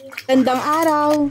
Gandang araw!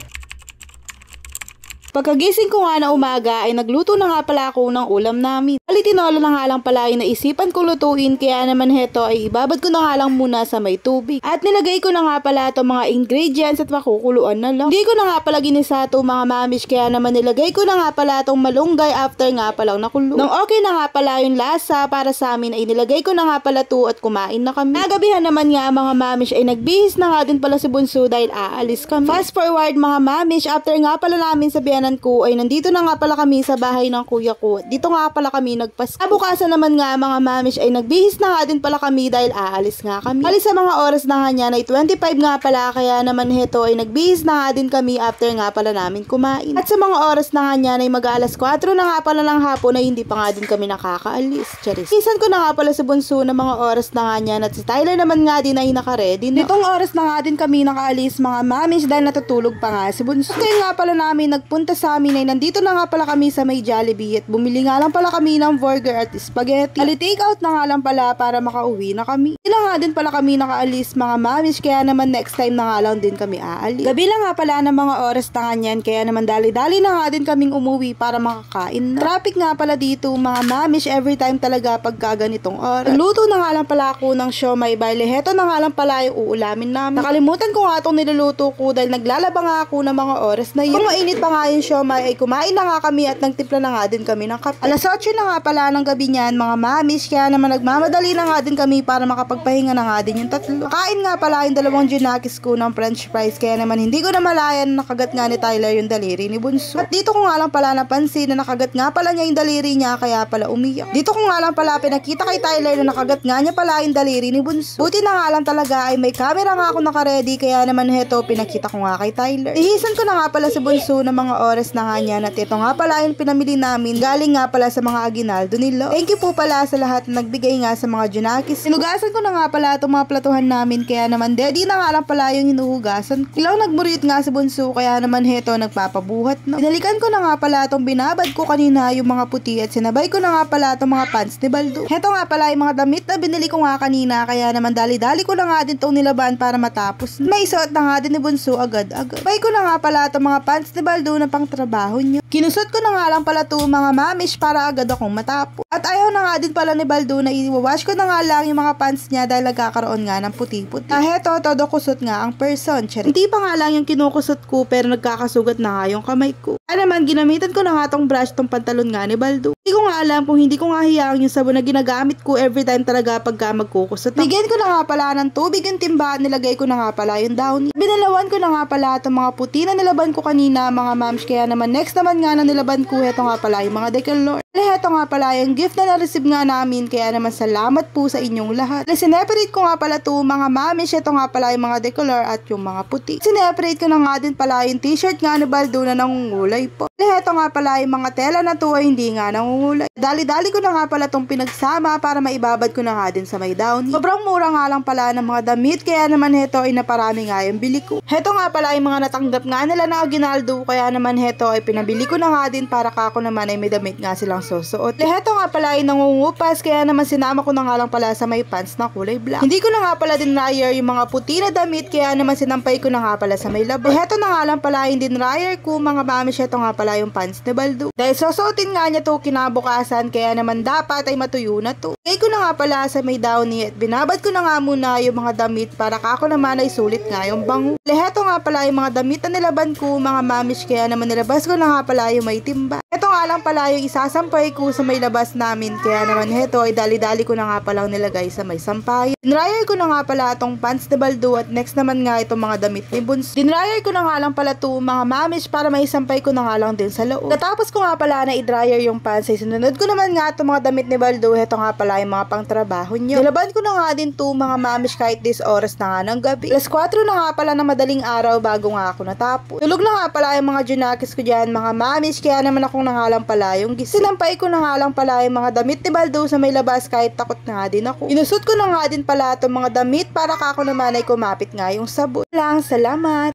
Pagkagising ko nga na umaga ay nagluto na nga pala ako ng ulam namin. Tinola na nga lang pala yung naisipan kong lutuin, kaya naman heto ay ibabad ko na nga lang muna sa may tubig. At nilagay ko na nga pala itong mga ingredients at makukuluan na lang. Hindi ko na nga pala ginisa itong mga mamish, kaya naman nilagay ko na nga pala itong malunggay after nga palang nakulo. Nung okay na nga pala yung lasa para sa amin ay nilagay ko na nga pala ito at kumain na kami. Nagabihan naman nga mga mamish ay nagbihis na nga din pala si Bunso dahil aalis kami. Fast forward mga mamish, after nga pala namin sabihanan ko ay nandito na nga pala kami sa bahay ng kuya ko. Dito nga pala kami nagpasko. Bukasan naman nga mga mamish ay nagbihis na nga din pala kami dahil aalis nga kami. Alis sa mga oras na nga niya ay 25 nga pala, kaya naman heto ay nagbihis na nga din kami after nga pala namin kumain. At sa mga oras na nga niya ay mag-aalas 4 na nga pala ng hapon ay hindi pa nga din kami nakakaalis. Charis. Isan ko na nga pala sa Bunso na mga oras na nga niya at si Tyler naman nga din ay naka-ready na. Nitong oras na nga din kami nakaalis mga mamish dahil natutulog pa nga si Bunso. Kaya nga pala namin nagpunta sa amin ay nandito na nga pala kami sa may Jollibee at bumili nga lang pala kami ng burger at spaghetti. Ali-take out na nga lang pala para makauwi na kami. Hindi nga din pala kami nakaalis mga mamish, kaya naman next time na nga lang din kami aalis. Gabi lang nga pala ng mga oras na nga niyan, kaya naman dali-dali na nga din kaming umuwi para makakain na. Traffic nga pala dito mga mamish every time talaga pagka ganitong oras. Nagluto na nga lang pala ako ng siomay, bale heto na nga lang pala yung uulamin namin. Nakalimutan ko nga itong niluluto ko dahil naglalaba nga ako ng mga oras na yun. Kung mainit pa nga yung siomay ay kumain na nga kami at nagtimpla na nga din kami ng kape. Alas 8 na nga pala ng gabi niyan mga mamish, kaya naman nagmamadali na nga din kami para makapagpahinga na nga din yung tatlo. Kain nga pala yung dalawang junakis ko ng french fries, kaya naman hindi ko na malayan na nakagat nga ni Tyler yung daliri ni Bunso. At dito ko nga lang pala napansin na nakagat nga pala niya yung daliri niya, kaya pala umiyak. Dito ko nga lang pala pinakita kay Tyler na nakagat nga niya pala yung daliri ni Bunso. Buti na nga lang talaga ay may camera nga ako nakaredy, kaya naman heto pinakita ko nga kay Tyler. Ihisan ko na nga pala si Bunso na mga oras na nga niya, at ito nga pala yung pinamili namin galing nga pala sa mga aginaldo nila. Thank you po pala sa lahat na nagbigay nga sa mga junakis. Sinugasan ko na nga pala itong mga platuhan namin, kaya naman di na nga lang pala yung hinuhugasan. Ilaw nagmuriot nga si Bunso, kaya naman heto nagpapabuhat na. Binalikan ko na nga pala itong binabad ko kanina yung mga puti at sinabay ko na nga pala itong mga pants ni Baldo. Heto nga pala yung mga damit na binili ko nga kanina, kaya naman dali-dali ko na nga din itong nilaban para matapos. May isuot na nga din ni Bunso agad-agad. Bay ko na nga pala itong mga pants ni Baldo na pang trabaho niya. Kinusot ko na nga lang pala ito mga mamish para agad akong matapos. At ayaw na nga din pala ni Baldo na i-wash ko na nga lang yung mga pants niya dahil nagkakaroon nga ng puti-puti. Heto, todo kusot nga ang person. Hindi pa nga lang yung kinukusot ko pero nagkakasugat na nga yung kamay ko. Naman ginamitan ko na nga tong brush tong pantalon nga ni Baldo. Hindi ko nga alam kung hindi ko nga hiyang yung sabon na ginagamit ko every time talaga pagka magkukusot. Bigyan ko na nga pala ng tubig yung timba, nilagay ko na nga pala yung downy. Binalawan ko na nga pala itong mga puti na nilaban ko kanina mga mams, kaya naman next naman nga na nilaban ko, heto nga pala yung mga decolor. Heto nga pala yung gift na na-receive nga namin, kaya naman salamat po sa inyong lahat. Sineparate ko nga pala to mga mamish, heto nga pala yung mga decolor at yung mga puti. Sineparate ko na nga din pala yung t-shirt nga ni Baldo na nangungulay po. Heto nga pala yung mga tela na to ay hindi nga nangungulay. Dali-dali ko na nga pala tong pinagsama para maibabad ko na nga din sa may downy. Sobrang mura nga lang pala ng mga damit, kaya naman heto ay naparami nga yung bili ko. Heto nga pala yung mga natanggap nga nila na aginaldo, kaya naman heto ay pinabili ko na nga din para kako naman ay may damit nga silang susuot. Heto nga pala ay nangungupas, kaya naman sinama ko na nga lang pala sa may pants na kulay black. Hindi ko na nga pala din dryer yung mga puti na damit, kaya naman sinampay ko na nga pala sa may labas. Heto na nga lang pala yung din dryer ko mga mamish, heto nga pala yung pants ni Baldo. Dahil susuotin nga niya to kinabukasan, kaya naman dapat ay matuyo na to. Kaya ko na nga pala sa may downy at binabad ko na nga muna yung mga damit para kako naman ay sulit nga yung bango. Heto nga pala yung mga damit na nilaban ko mga mamish, kaya naman nilabas ko na nga pala yung may timba. Heto nga lang pala yung isasampay ko sa may labas namin, kaya naman heto ay dali-dali ko na nga palang nilagay sa may sampay. Dinryer ko na nga pala itong pants ni Baldo at next naman nga itong mga damit ni Bunso. Dinryer ko na nga lang pala to mga mamish para may sampay ko na nga lang din sa loob. Katapos ko nga pala na i-dryer yung pants ay sinunod ko naman nga itong mga damit ni Baldo. Heto nga pala yung mga pang trabaho niya. Nilaban ko na nga din to mga mamish kahit this oras na nga ng gabi. Alas 4 na nga pala ng madaling araw bago nga ako natapos. Tulog na nga pala yung mga junakis ko dyan mga mamish, kaya naman akong nangalang pala yung gising. Sinampay ko na nga lang pala yung mga damit ni Baldo sa may labas kahit takot na nga din ako. Inusot ko na nga din pala itong mga damit para kako naman ay kumapit nga yung sabon. Lang, salamat!